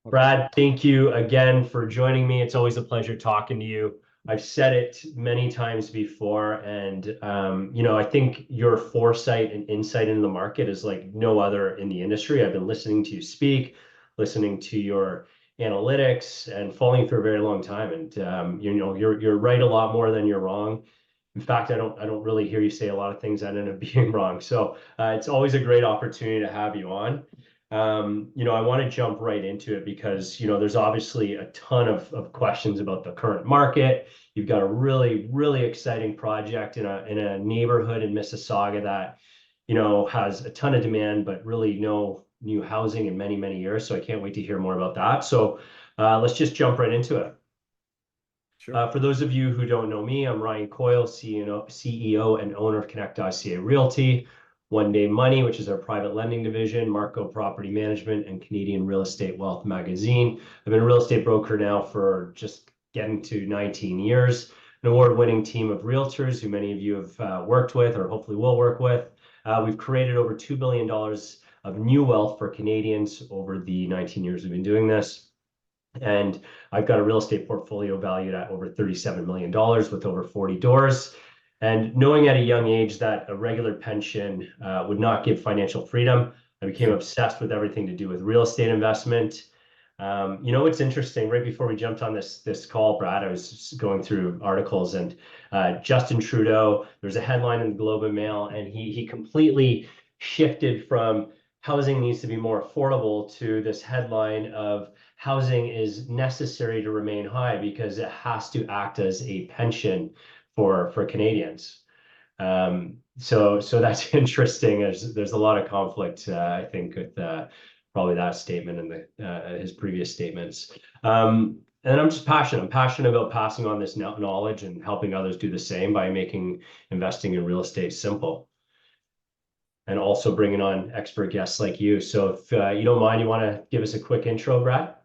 Brad, thank you again for joining me. It's always a pleasure talking to you. I've said it many times before, and I think your foresight and insight into the market is like no other in the industry. I've been listening to you speak, listening to your analytics, and following for a very long time. And you're right a lot more than you're wrong. In fact, I don't really hear you say a lot of things that end up being wrong. So it's always a great opportunity to have you on. I want to jump right into it because, there's obviously a ton of questions about the current market. You've got a really, really exciting project in a neighborhood in Mississauga that, has a ton of demand, but really no new housing in many, many years. So I can't wait to hear more about that. So let's just jump right into it. Sure. For those of you who don't know me, I'm Ryan Coyle, CEO and owner of Connect.ca Realty, One Day Money, which is our private lending division, Marco Property Management, and Canadian Real Estate Wealth Magazine. I've been a real estate broker now for just getting to 19 years, an award-winning team of realtors who many of you have worked with or hopefully will work with. We've created over $2 billion of new wealth for Canadians over the 19 years we've been doing this. And I've got a real estate portfolio valued at over $37 million with over 40 doors. And knowing at a young age that a regular pension would not give financial freedom, I became obsessed with everything to do with real estate investment. It's interesting. Right before we jumped on this call, Brad, I was going through articles, and Justin Trudeau. There's a headline in the Globe and Mail, and he completely shifted from housing needs to be more affordable to this headline of housing is necessary to remain high because it has to act as a pension for Canadians. So that's interesting. There's a lot of conflict, I think, with probably that statement and his previous statements. And I'm just passionate. I'm passionate about passing on this knowledge and helping others do the same by making investing in real estate simple. And also bringing on expert guests like you. So if you don't mind, you want to give us a quick intro, Brad?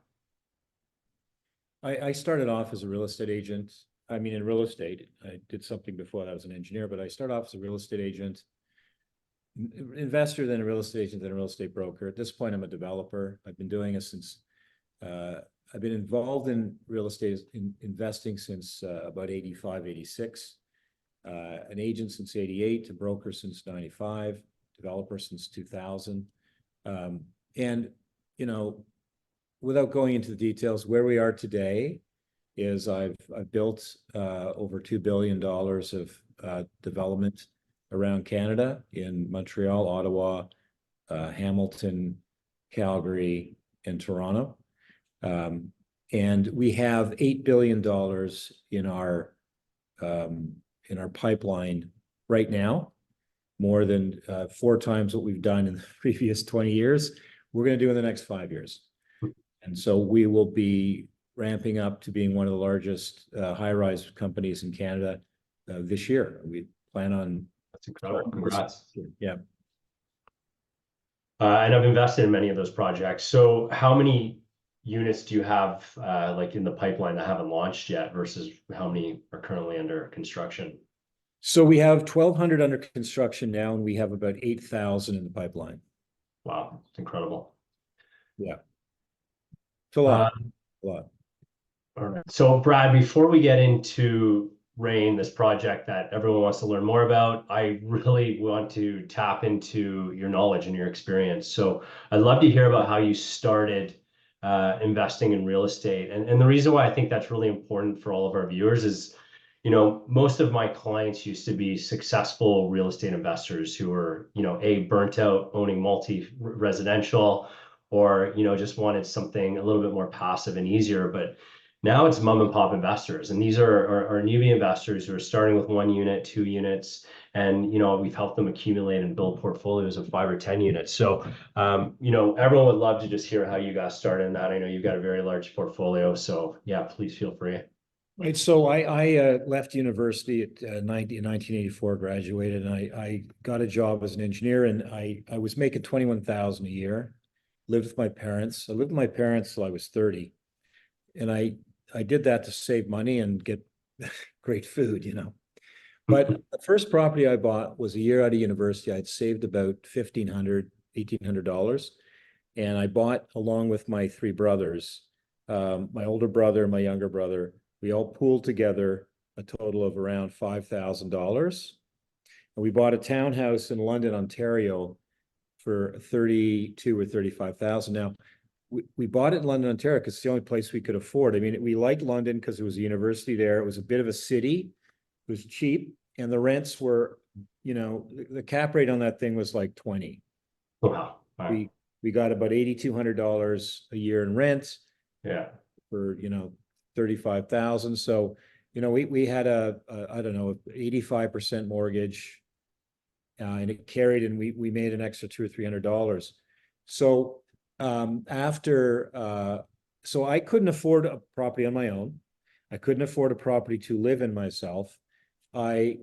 I started off as a real estate agent. I mean, in real estate, I did something before that. I was an engineer, but I started off as a real estate agent, investor, then a real estate agent, then a real estate broker. At this point, I'm a developer. I've been doing it since, I've been involved in real estate investing since about 85, 86. An agent since 88, a broker since 95, developer since 2000. And, without going into the details, where we are today is I've built over $2 billion of development around Canada in Montreal, Ottawa, Hamilton, Calgary, and Toronto. And we have $8 billion in our pipeline right now, more than 4 times what we've done in the previous 20 years. We're going to do in the next 5 years. And so we will be ramping up to being one of the largest high-rise companies in Canada this year. We plan on. That's incredible. Congrats. Yeah. And I've invested in many of those projects. So how many units do you have like in the pipeline that haven't launched yet versus how many are currently under construction? So we have 1,200 under construction now, and we have about 8,000 in the pipeline. Wow, it's incredible. Yeah. It's a lot. A lot. All right. So Brad, before we get into Rain, this project that everyone wants to learn more about, I really want to tap into your knowledge and your experience. So I'd love to hear about how you started investing in real estate. And the reason why I think that's really important for all of our viewers is, most of my clients used to be successful real estate investors who were, burnt out owning multi-residential or, just wanted something a little bit more passive and easier. But now it's mom and pop investors, and these are newbie investors who are starting with 1 unit, 2 units, and we've helped them accumulate and build portfolios of 5 or 10 units. So everyone would love to just hear how you got started in that. I know you've got a very large portfolio, so yeah, please feel free. Right. So I left university at 1984, graduated, and I got a job as an engineer, and I was making $21,000 a year. Lived with my parents. I lived with my parents till I was 30, and I did that to save money and get great food, But the first property I bought was a year out of university. I'd saved about $1,500, $1,800, And I bought, along with my three brothers, my older brother, my younger brother, we all pooled together a total of around $5,000. And we bought a townhouse in London, Ontario for 32 or 35,000. Now, we bought it in London, Ontario, because it's the only place we could afford. I mean, we liked London because it was a university there. It was a bit of a city. It was cheap, and the rents were, you know, the cap rate on that thing was like 20. Wow. Wow. We got about $8,200 a year in rent Yeah. for, you know, 35,000. So, you know, we had I don't know, 85% mortgage, and it carried, and we made an extra $200 or $300. So so I couldn't afford a property on my own. I couldn't afford a property to live in myself. I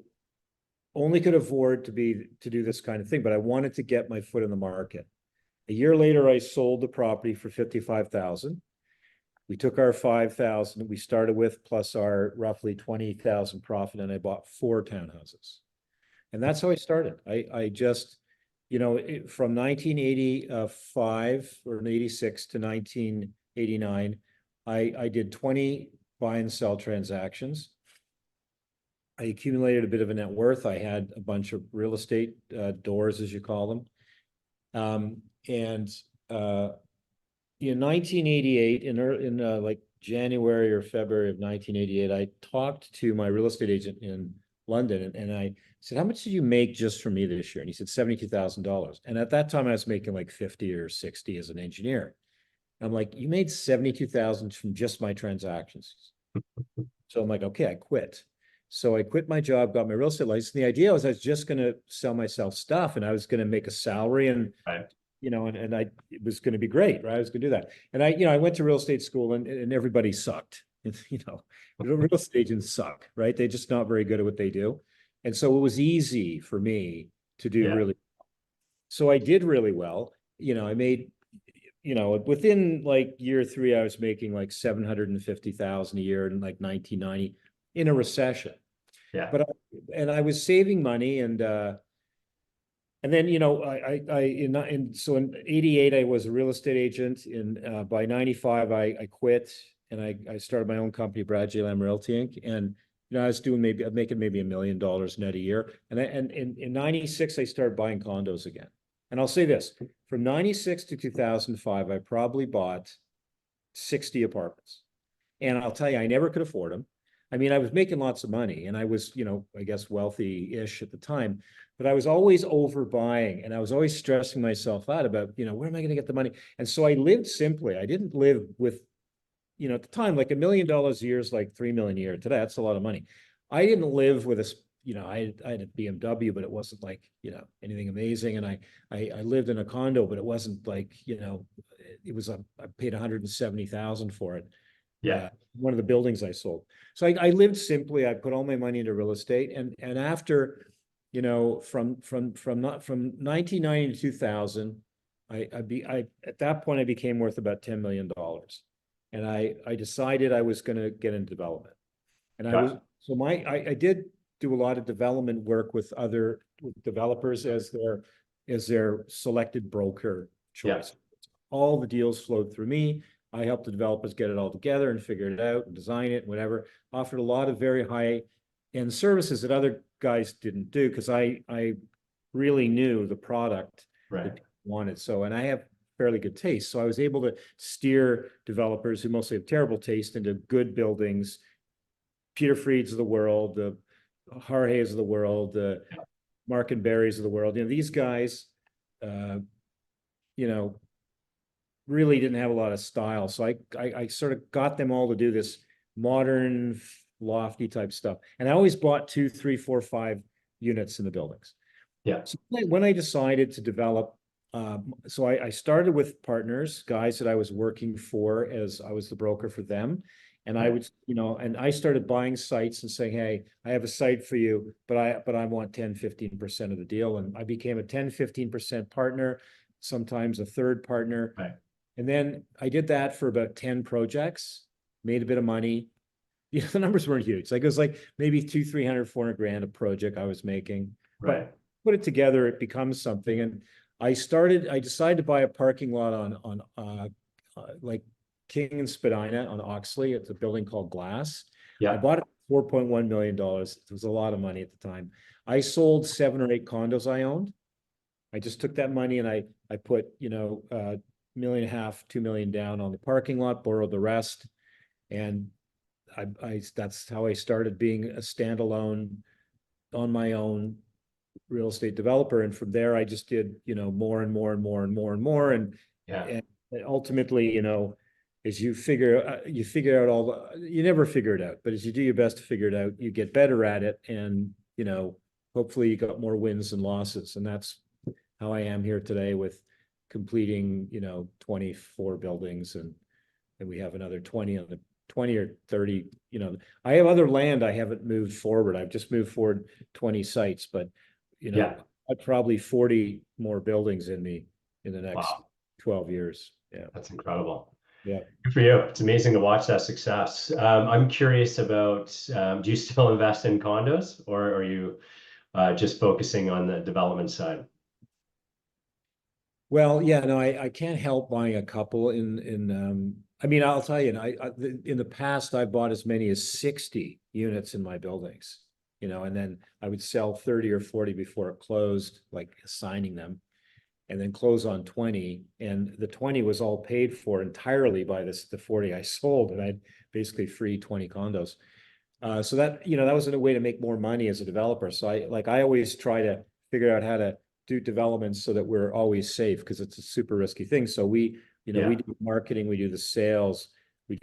only could afford to do this kind of thing, but I wanted to get my foot in the market. A year later, I sold the property for $55,000. We took our $5,000 we started with, plus our roughly $20,000 profit, and I bought 4 townhouses. And that's how I started. I just, you know, from 1985 or 86 to 1989, I did 20 buy and sell transactions. I accumulated a bit of a net worth. I had a bunch of real estate doors, as you call them. In 1988, in like January or February of 1988, I talked to my real estate agent in London, and I said, "How much did you make just from me this year?" And he said, $72,000. And at that time, I was making like 50 or 60 as an engineer. I'm like, "You made 72,000 from just my transactions." So I'm like, "Okay, I quit." So I quit my job, got my real estate license. The idea was I was just going to sell myself stuff, and I was going to make a salary, and Right. you know, and it was going to be great, right? I was going to do that. And I went to real estate school, and everybody sucked. You know, real estate agents suck, right? They're just not very good at what they do. And so it was easy for me to do Yeah. really. So I did really well. You know, I made, you know, within like year 3, I was making like 750,000 a year in like 1990 in a recession. Yeah. But I was saving money, and then, you know, so in 88, I was a real estate agent. By 95, I quit, and I started my own company, Brad J. Lamb Realty Inc. And, you know, I was making maybe $1 million net a year. And in 96, I started buying condos again. And I'll say this, from 96 to 2005, I probably bought 60 apartments. And I'll tell you, I never could afford them. I mean, I was making lots of money, and I was, you know, I guess wealthy-ish at the time, but I was always overbuying, and I was always stressing myself out about, you know, where am I going to get the money? And so I lived simply. I didn't live with, you know, at the time, like $1 million a year is like 3 million a year. Today, that's a lot of money. I didn't live with a, you know, I had a BMW, but it wasn't like, you know, anything amazing. And I lived in a condo, but it wasn't like, you know, I paid 170,000 for it. Yeah. One of the buildings I sold. So I lived simply. I put all my money into real estate, and after, you know, from 1990 to 2000, at that point I became worth about $10 million, and I decided I was going to get into development, and I did do a lot of development work with other developers as their selected broker choice. All the deals flowed through me. I helped the developers get it all together and figure it out and design it and whatever. Offered a lot of very high-end services that other guys didn't do, because I really knew the product that people wanted. So, and I have fairly good taste. So I was able to steer developers who mostly have terrible taste into good buildings. Peter Fried's of the world, the Harhays of the world, the Mark and Barry's of the world. You know, these guys, you know, really didn't have a lot of style. So I sort of got them all to do this modern, lofty type stuff. And I always bought 2, 3, 4, 5 units in the buildings. Yeah. So when I decided to develop, so I started with partners, guys that I was working for, as I was the broker for them. And I would, you know, and I started buying sites and saying, "Hey, I have a site for you, but I want 10, 15% of the deal." And I became a 10, 15% partner, sometimes a third partner. Right. And then I did that for about 10 projects, made a bit of money. You know, the numbers weren't huge. Like, it was like maybe 200, 300, 400 grand a project I was making. Right. But put it together, it becomes something. And I decided to buy a parking lot on like King and Spadina on Oxley. It's a building called Glass. I Yeah. bought it for $4.1 million. It was a lot of money at the time. I sold 7 or 8 condos I owned. I just took that money and I put, $1.5 million, $2 million down on the parking lot, borrowed the rest. And that's how I started being a standalone on my own real estate developer. And from there, I just did, more and more and more and more and more. Yeah. And ultimately, as you figure out you never figure it out, but as you do your best to figure it out, you get better at it. And, hopefully you got more wins than losses. And that's how I am here today with completing, 24 buildings, and we have another 20 on the 20 or 30, I have other land I haven't moved forward. I've just moved forward 20 sites, but Yeah. I've probably 40 more buildings in me in the next Wow. 12 years. Yeah. That's incredible. Yeah. Good for you. It's amazing to watch that success. I'm curious about, do you still invest in condos, or are you just focusing on the development side? Well, yeah, no, I can't help buying a couple I mean, I'll tell you, in the past, I bought as many as 60 units in my buildings, and then I would sell 30 or 40 before it closed, like assigning them, and then close on 20. And the 20 was all paid for entirely by the 40 I sold, and I had basically free 20 condos. So that, that was a way to make more money as a developer. So I always try to figure out how to do developments so that we're always safe, because it's a super risky thing. So we Yeah. do marketing, we do the sales, we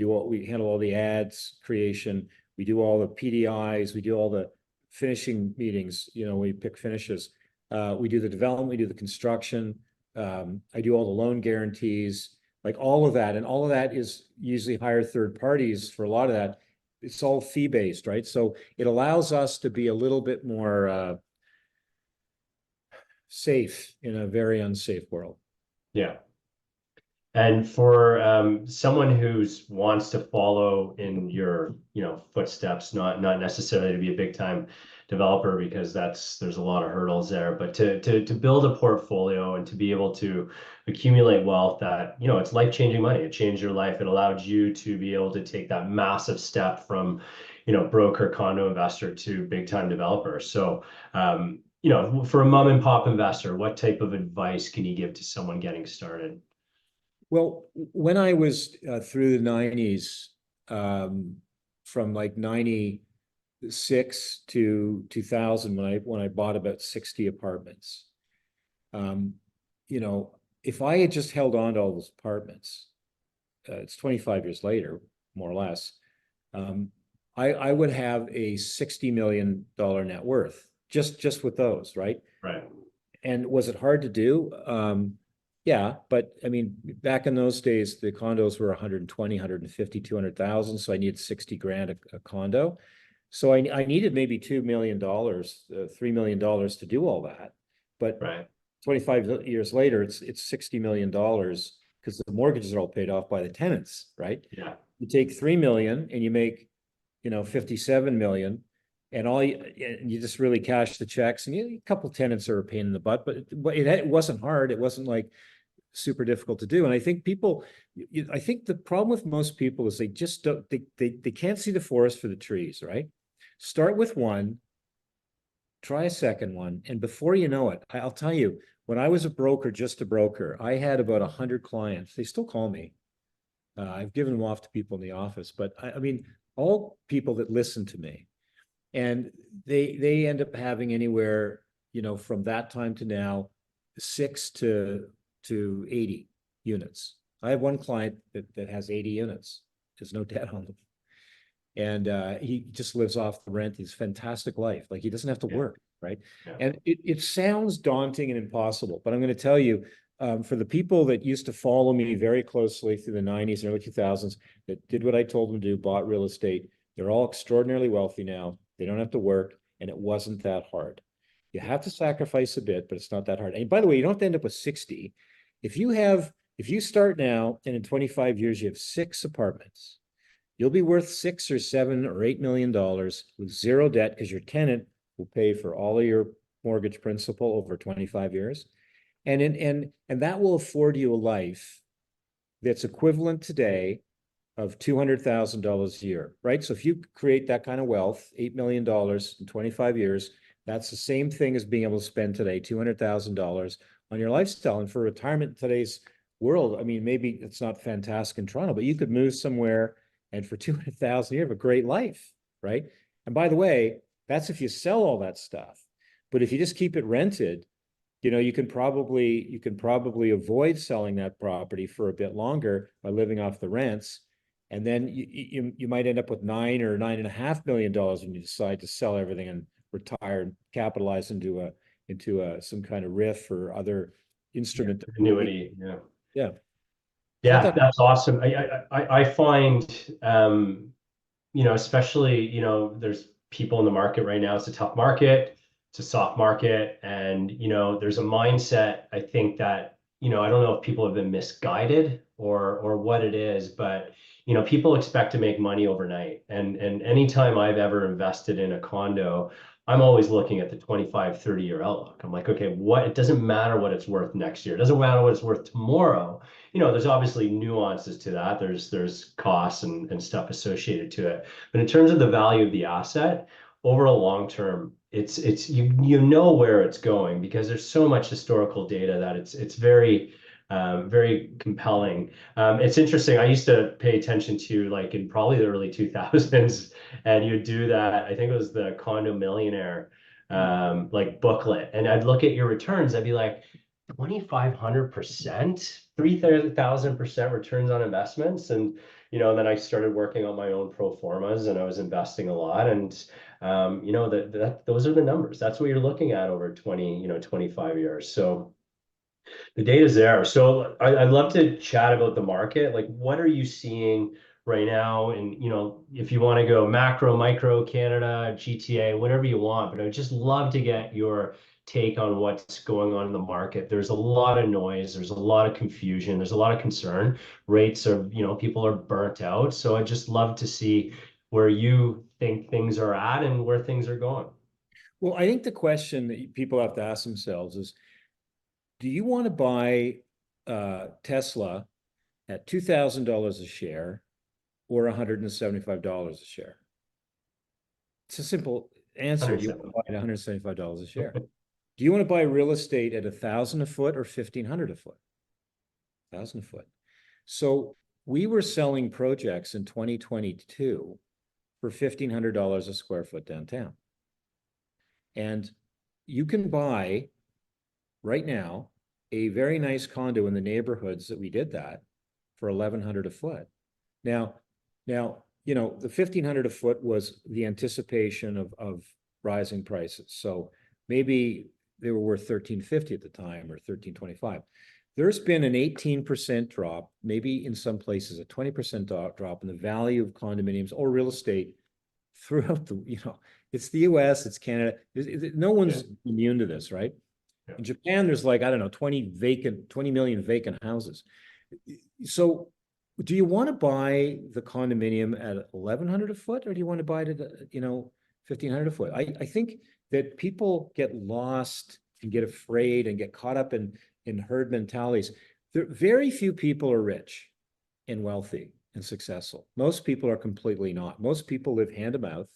handle all the ads creation, we do all the PDIs, we do all the finishing meetings, we pick finishes. We do the development, we do the construction. I do all the loan guarantees, like all of that. And all of that is usually hire third parties for a lot of that. It's all fee-based, right? So it allows us to be a little bit more safe in a very unsafe world. Yeah. And for someone who's wants to follow in your, footsteps, not necessarily to be a big time developer, because there's a lot of hurdles there, but to build a portfolio and to be able to accumulate wealth that, it's life-changing money. It changed your life. It allowed you to be able to take that massive step from, broker, condo investor to big time developer. So, for a mom and pop investor, what type of advice can you give to someone getting started? Well, when I was through the 90s, from like 96 to 2000, when I bought about 60 apartments, um, if I had just held on to all those apartments, it's 25 years later, more or less, I would have a $60 million net worth just with those, right? Right. And was it hard to do? Yeah, but I mean, back in those days, the condos were 120, 150, 200,000. So I needed 60 grand a condo. So I needed maybe $2 million, $3 million to do all that. But Right. 25 years later, it's $60 million because the mortgages are all paid off by the tenants, right? Yeah. You take 3 million and you make, 57 million, and you just really cash the checks, and a couple tenants are a pain in the butt, but it wasn't hard. It wasn't like super difficult to do. And I think I think the problem with most people is they just don't, they can't see the forest for the trees, right? Start with one, try a second one, and before you know it, I'll tell you, when I was a broker, just a broker, I had about 100 clients. They still call me. I've given them off to people in the office, but I mean, all people that listen to me. And they end up having anywhere, from that time to now, 6 to 80 units. I have one client that has 80 units. There's no debt on them. And he just lives off the rent. He's fantastic life. Like, he doesn't have to work, right? Yeah. And it sounds daunting and impossible, but I'm going to tell you, for the people that used to follow me very closely through the 90s and early 2000s, that did what I told them to do, bought real estate, they're all extraordinarily wealthy now. They don't have to work, and it wasn't that hard. You have to sacrifice a bit, but it's not that hard. And by the way, you don't have to end up with 60. If you start now and in 25 years you have 6 apartments, you'll be worth 6 or 7 or $8 million with zero debt, because your tenant will pay for all of your mortgage principal over 25 years. And that will afford you a life that's equivalent today of $200,000 a year, right? So if you create that kind of wealth, $8 million in 25 years, that's the same thing as being able to spend today $200,000 on your lifestyle. And for retirement in today's world, I mean, maybe it's not fantastic in Toronto, but you could move somewhere and for 200,000 a year, have a great life, right? And by the way, that's if you sell all that stuff. But if you just keep it rented, you know, you can probably avoid selling that property for a bit longer by living off the rents. And then you might end up with $9 or $9.5 million when you decide to sell everything and retire and capitalize into some kind of RIF or other instrument. Annuity, yeah. Yeah. Yeah, that's awesome. I find, you know, especially, you know, there's people in the market right now. It's a tough market. It's a soft market. And, you know, there's a mindset, I think that, you know, I don't know if people have been misguided or what it is, but, you know, people expect to make money overnight. And anytime I've ever invested in a condo, I'm always looking at the 25, 30-year outlook. I'm like, okay, it doesn't matter what it's worth next year. It doesn't matter what it's worth tomorrow. You know, there's obviously nuances to that. There's costs and stuff associated to it. But in terms of the value of the asset, over a long term, it's you know where it's going because there's so much historical data that it's very compelling. It's interesting. I used to pay attention to like in probably the early 2000s, and you'd do that. I think it was the Condo Millionaire like booklet, and I'd look at your returns. I'd be like, 2,500%, 3,000% returns on investments. And, you know, then I started working on my own pro formas and I was investing a lot. And, you know, those are the numbers. That's what you're looking at over 20, you know, 25 years. So the data's there. So I'd love to chat about the market. Like, what are you seeing right now? And, you know, if you want to go macro, micro, Canada, GTA, whatever you want, but I'd just love to get your take on what's going on in the market. There's a lot of noise. There's a lot of confusion. There's a lot of concern. Rates are, you know, people are burnt out. So I'd just love to see where you think things are at and where things are going. Well, I think the question that people have to ask themselves is, do you want to buy Tesla at $2,000 a share or $175 a share? It's a simple answer. You want to buy at $175 a share. Do you want to buy real estate at $1,000 a foot or $1,500 a foot? 1,000 a foot. So we were selling projects in 2022 for $1,500 a square foot downtown. And you can buy right now a very nice condo in the neighborhoods that we did that for $1,100 a foot. Now, you know, the $1,500 a foot was the anticipation of rising prices. So maybe they were worth $1,350 at the time or $1,325. There's been an 18% drop, maybe in some places a 20% drop in the value of condominiums or real estate throughout the, you know, it's the US, it's Canada. No one's immune to this, right? Yeah. In Japan, there's like, I don't know, 20 million vacant houses. So do you want to buy the condominium at $1,100 a foot, or do you want to buy it at, you know, $1,500 a foot? I think that people get lost and get afraid and get caught up in herd mentalities. Very few people are rich and wealthy and successful. Most people are completely not. Most people live hand to mouth,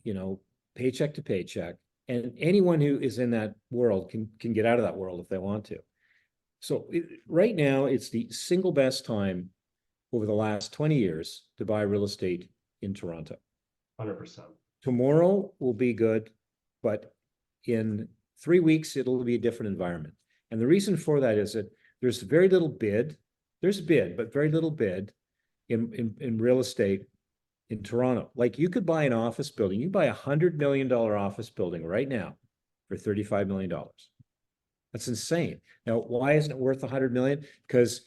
you know, paycheck to paycheck. And anyone who is in that world can get out of that world if they want to. So right now, it's the single best time over the last 20 years to buy real estate in Toronto. 100%. Tomorrow will be good, but in 3 weeks, it'll be a different environment. And the reason for that is that there's very little bid. There's bid, but very little bid in real estate in Toronto. Like you could buy an office building. You buy a $100 million office building right now for $35 million. That's insane. Now, why isn't it worth $100 million? Because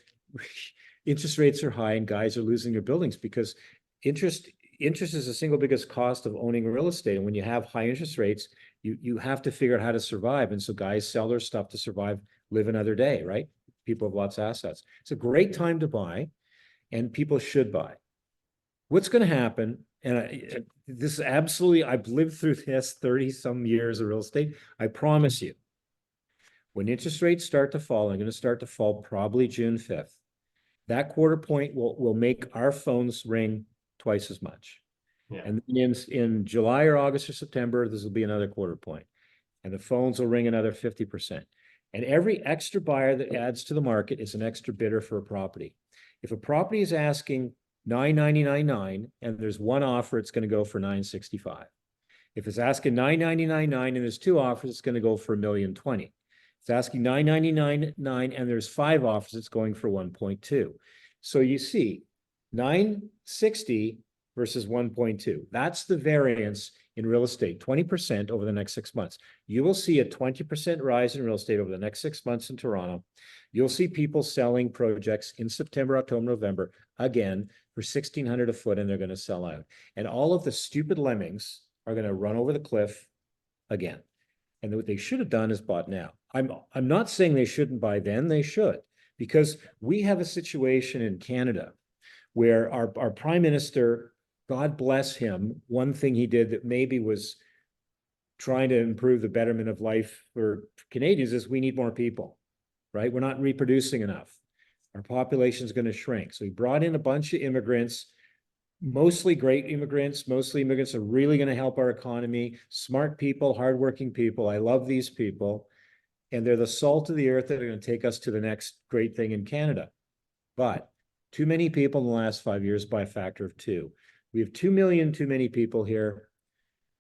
interest rates are high and guys are losing their buildings because interest is the single biggest cost of owning real estate. And when you have high interest rates, you have to figure out how to survive. And so guys sell their stuff to survive, live another day, right? People have lots of assets. It's a great time to buy, and people should buy. What's going to happen, and this is absolutely, I've lived through this 30 some years of real estate. I promise you, When interest rates start to fall, they're going to start to fall probably June 5th. That quarter point will make our phones ring twice as much. Yeah. And in July or August or September, this will be another quarter point. And the phones will ring another 50%. And every extra buyer that adds to the market is an extra bidder for a property. If a property is asking $999.9 and there's one offer, it's going to go for $965. If it's asking $999.9 and there's two offers, it's going to go for $1,020,000. If it's asking $999.9 and there's five offers, it's going for 1.2. So you see, 960 versus 1.2. That's the variance in real estate, 20% over the next 6 months. You will see a 20% rise in real estate over the next 6 months in Toronto. You'll see people selling projects in September, October, November, again, for $1,600 a foot, and they're going to sell out. And all of the stupid lemmings are going to run over the cliff again. And what they should have done is bought now. I'm not saying they shouldn't buy then, they should, because we have a situation in Canada where our prime minister, God bless him, one thing he did that maybe was trying to improve the betterment of life for Canadians is we need more people, right? We're not reproducing enough. Our population is going to shrink. So he brought in a bunch of immigrants, mostly great immigrants. Mostly immigrants are really going to help our economy. Smart people, hardworking people. I love these people. And they're the salt of the earth that are going to take us to the next great thing in Canada. But too many people in the last 5 years by a factor of 2. We have 2 million too many people here.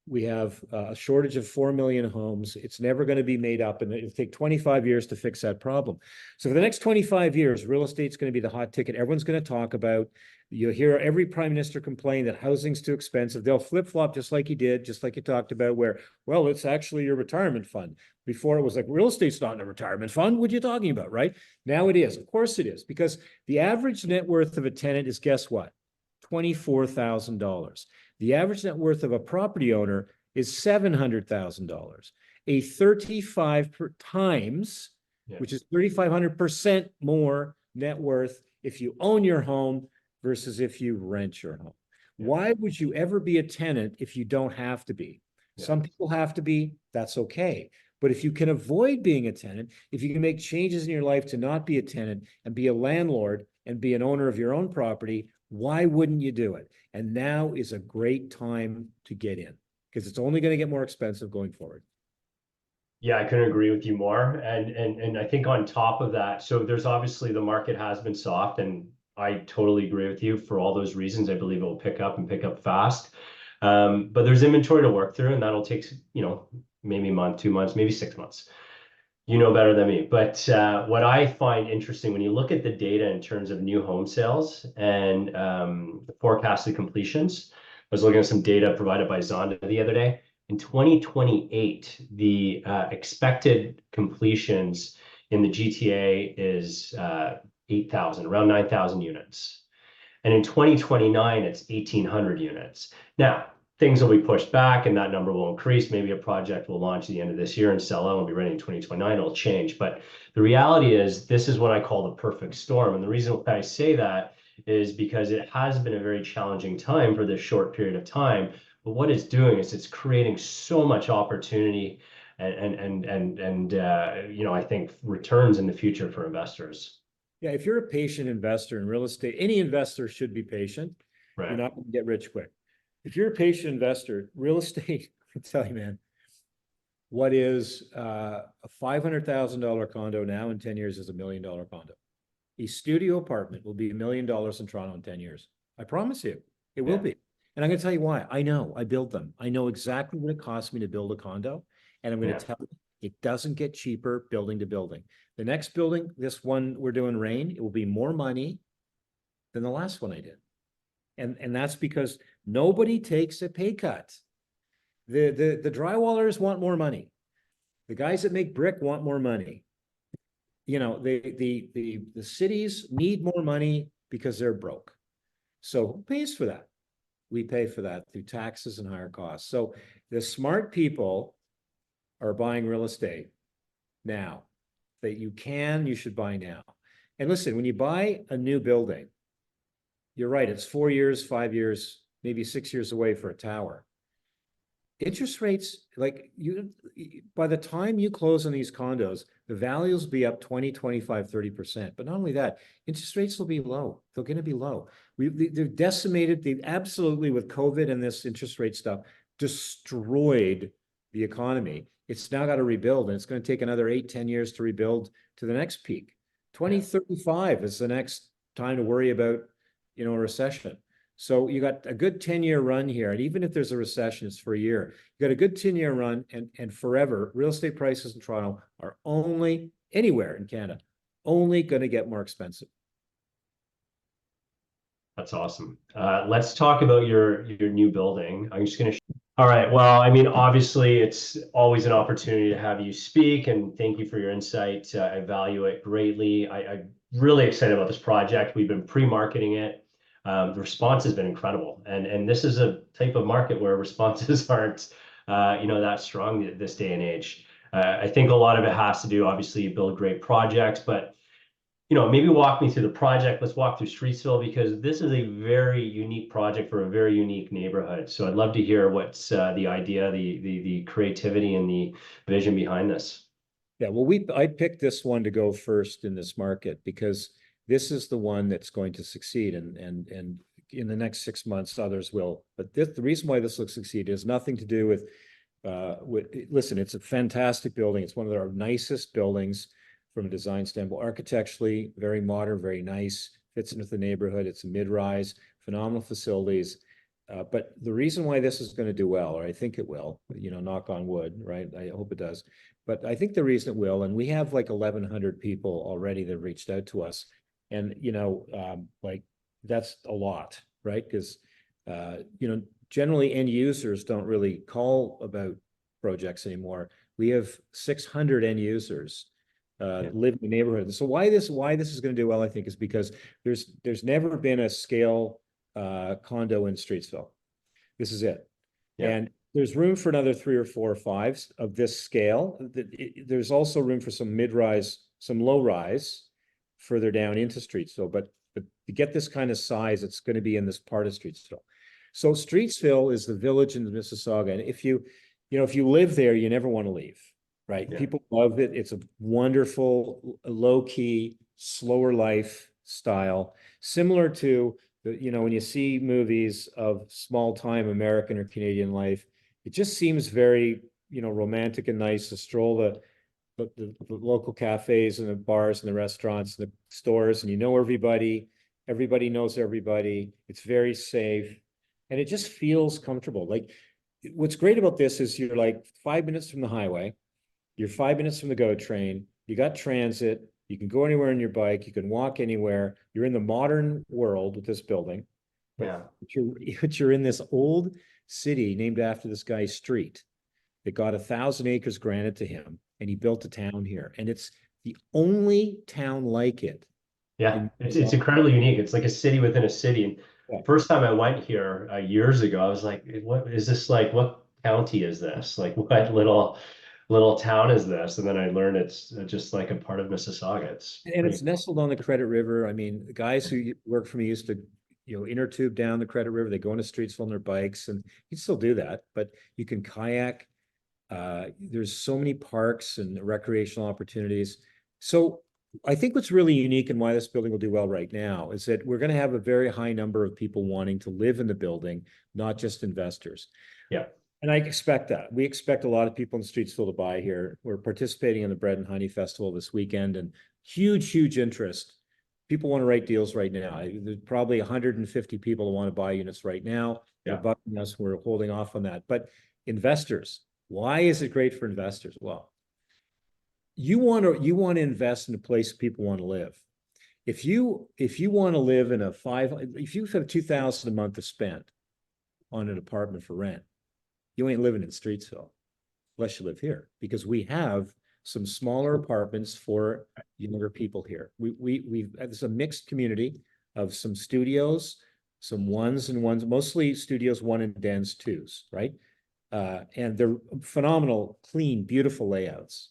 We have a shortage of 4 million homes. It's never going to be made up, and it'll take 25 years to fix that problem. So for the next 25 years, real estate's going to be the hot ticket. Everyone's going to talk about. You'll hear every prime minister complain that housing's too expensive. They'll flip-flop just like he did, just like you talked about, where, well, it's actually your retirement fund. Before it was like, real estate's not in a retirement fund. What are you talking about, right? Now it is. Of course it is, because the average net worth of a tenant is, guess what? $24,000. The average net worth of a property owner is $700,000. A 35 times, which is 3,500% more net worth if you own your home versus if you rent your home. Why would you ever be a tenant if you don't have to be? Some people have to be, that's okay. But if you can avoid being a tenant, if you can make changes in your life to not be a tenant and be a landlord and be an owner of your own property, why wouldn't you do it? And now is a great time to get in, because it's only going to get more expensive going forward. Yeah, I couldn't agree with you more. And I think on top of that, so there's obviously the market has been soft, and I totally agree with you for all those reasons. I believe it will pick up and pick up fast. But there's inventory to work through, and that'll take, maybe a month, 2 months, maybe 6 months. You know better than me. But what I find interesting when you look at the data in terms of new home sales and forecasted completions, I was looking at some data provided by Zonda the other day. In 2028, the expected completions in the GTA is 8,000, around 9,000 units. And in 2029, it's 1,800 units. Now, things will be pushed back and that number will increase. Maybe a project will launch at the end of this year and sell out and be ready in 2029. It'll change. But the reality is this is what I call the perfect storm. And the reason why I say that is because it has been a very challenging time for this short period of time. But what it's doing is it's creating so much opportunity and I think returns in the future for investors. Yeah, if you're a patient investor in real estate, any investor should be patient. Right. You're not going to get rich quick. If you're a patient investor, real estate, I tell you, man, what is a $500,000 condo now in 10 years is $1 million condo. A studio apartment will be $1 million in Toronto in 10 years. I promise you, it will be. And I'm going to tell you why. I know, I build them. I know exactly what it costs me to build a condo. And I'm going to tell you, it doesn't get cheaper building to building. The next building, this one we're doing Rain, it will be more money than the last one I did. And that's because nobody takes a pay cut. The drywallers want more money. The guys that make brick want more money. The cities need more money because they're broke. So who pays for that? We pay for that through taxes and higher costs. So the smart people are buying real estate now. That you should buy now. And listen, when you buy a new building, you're right, it's 4 years, 5 years, maybe 6 years away for a tower. interest rates, like by the time you close on these condos, the values will be up 20, 25, 30%. But not only that, interest rates will be low. They're going to be low. They've decimated, they've absolutely, with COVID and this interest rate stuff, destroyed the economy. It's now got to rebuild, and it's going to take another 8, 10 years to rebuild to the next peak. 2035 is the next time to worry about, a recession. So you got a good 10-year run here. And even if there's a recession, it's for a year. You got a good 10-year run, and forever, real estate prices in Toronto are only, anywhere in Canada, only going to get more expensive. That's awesome. Let's talk about your new building. I'm just going to. All right. Well, I mean, obviously, it's always an opportunity to have you speak, and thank you for your insight. I value it greatly. I'm really excited about this project. We've been pre-marketing it. The response has been incredible, and this is a type of market where responses aren't, that strong this day and age. I think a lot of it has to do, obviously, you build great projects, but maybe walk me through the project. Let's walk through Streetsville, because this is a very unique project for a very unique neighborhood. So I'd love to hear what's the idea, the creativity, and the vision behind this. Yeah, well, I picked this one to go first in this market because this is the one that's going to succeed, and in the next 6 months, others will. But the reason why this will succeed is nothing to do with listen, it's a fantastic building. It's one of our nicest buildings from a design standpoint. Architecturally, very modern, very nice, fits into the neighborhood. It's a mid-rise, phenomenal facilities. But the reason why this is going to do well, or I think it will, knock on wood, right? I hope it does. But I think the reason it will, and we have like 1,100 people already that reached out to us. And, like that's a lot, right? Because, generally end users don't really call about projects anymore. We have 600 end users live in the neighborhood. And so why this is going to do well, I think, is because there's never been a scale condo in Streetsville. This is it. Yeah. And there's room for another 3 or 4 or 5 of this scale. There's also room for some mid-rise, some low-rise further down into Streetsville. But to get this kind of size, it's going to be in this part of Streetsville. So Streetsville is the village in Mississauga. And if you live there, you never want to leave. Right. Yeah. People love it. It's a wonderful, low-key, slower lifestyle, similar to when you see movies of small-time American or Canadian life, it just seems very, romantic and nice to stroll the local cafes and the bars and the restaurants and the stores, and everybody knows everybody. It's very safe, and it just feels comfortable. Like, what's great about this is you're like 5 minutes from the highway. You're 5 minutes from the GO train. You got transit. You can go anywhere on your bike. You can walk anywhere. You're in the modern world with this building. Yeah. But you're in this old city named after this guy's street that got 1,000 acres granted to him, and he built a town here. And it's the only town like it. Yeah, it's incredibly unique. It's like a city within a city. And yeah. First time I went here years ago, I was like, what is this like? What county is this? Like, what little town is this? And then I learned it's just like a part of Mississauga. It's nestled on the Credit River. I mean, the guys who work for me used to, inner tube down the Credit River. They go into Streetsville on their bikes, and you can still do that, but you can kayak. There's so many parks and recreational opportunities. So I think what's really unique and why this building will do well right now is that we're going to have a very high number of people wanting to live in the building, not just investors. Yeah. And I expect that. We expect a lot of people in Streetsville to buy here. We're participating in the Bread and Honey Festival this weekend, and huge interest. People want to write deals right now. There's probably 150 people who want to buy units right now. Yeah. They're bugging us. We're holding off on that. But investors, why is it great for investors? Well, you want to invest in a place people want to live. If you want to live in if you have $2,000 a month to spend on an apartment for rent, you ain't living in Streetsville unless you live here, because we have some smaller apartments for younger people here. It's a mixed community of some studios, some ones, mostly studios 1 and dens 2s, right? And they're phenomenal, clean, beautiful layouts.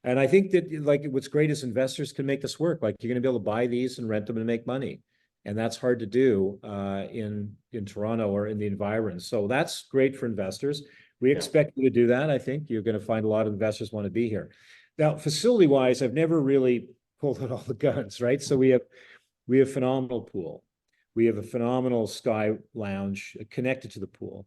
And I think that what's great is investors can make this work. Like, you're going to be able to buy these and rent them and make money. And that's hard to do in Toronto or in the environs. So that's great for investors. We Yeah. expect you to do that. I think you're going to find a lot of investors want to be here. Now, facility wise, I've never really pulled out all the guns, right? So we have phenomenal pool. We have a phenomenal sky lounge connected to the pool.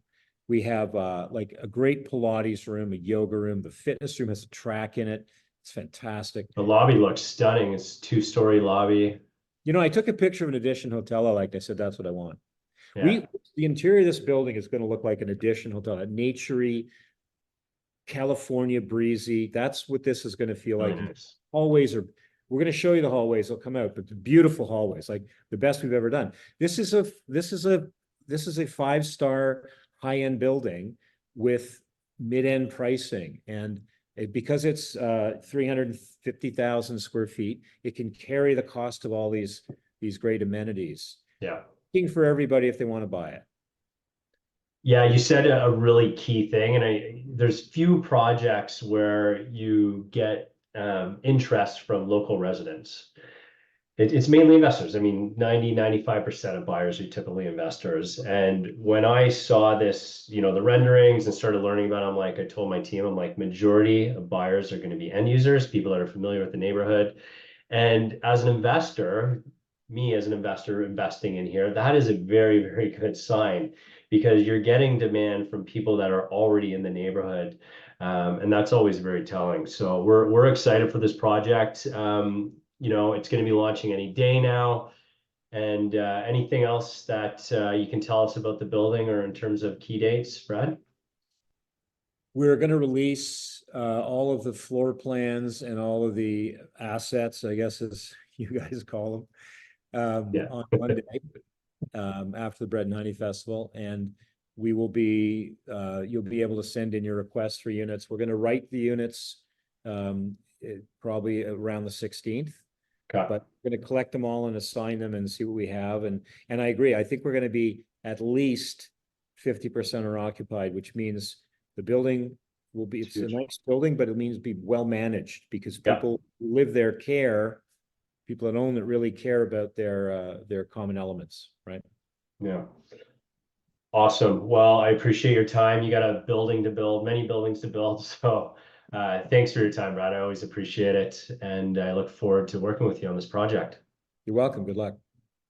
We have like a great Pilates room, a yoga room. The fitness room has a track in it. It's fantastic. The lobby looks stunning. It's 2-story lobby. You know, I took a picture of an Edition hotel I liked. I said, that's what I want. Yeah. The interior of this building is going to look like an Edition hotel, a naturey, California breezy. That's what this is going to feel Really like. nice. Hallways are, we're going to show you the hallways. They'll come out, but the beautiful hallways, like the best we've ever done. This is a 5-star high-end building with mid-end pricing. And because it's 350,000 square feet, it can carry the cost of all these great amenities. Yeah. For everybody if they want to buy it. Yeah, you said a really key thing, and there's few projects where you get interest from local residents. It's mainly investors. I mean, 95% of buyers are typically investors. And when I saw this, the renderings and started learning about it, I told my team, I'm like, majority of buyers are going to be end users, people that are familiar with the neighborhood. And as an investor, me as an investor investing in here, that is a very, very good sign because you're getting demand from people that are already in the neighborhood. And that's always very telling. So we're excited for this project. It's going to be launching any day now. And anything else that you can tell us about the building or in terms of key dates, Brad? We're going to release all of the floor plans and all of the assets, I guess as you guys call them, on Monday after the Bread and Honey Festival. And we will be, you'll be able to send in your requests for units. We're going to write the units probably around the 16th. Okay. But we're going to collect them all and assign them and see what we have. And I agree. I think we're going to be at least 50% are occupied, which means the building will be, it's a nice building, but it means be well managed because people who live there care, people that own it really care about their common elements, right? Yeah. Awesome. Well, I appreciate your time. You got a building to build, many buildings to build. So thanks for your time, Brad. I always appreciate it. And I look forward to working with you on this project. You're welcome. Good luck.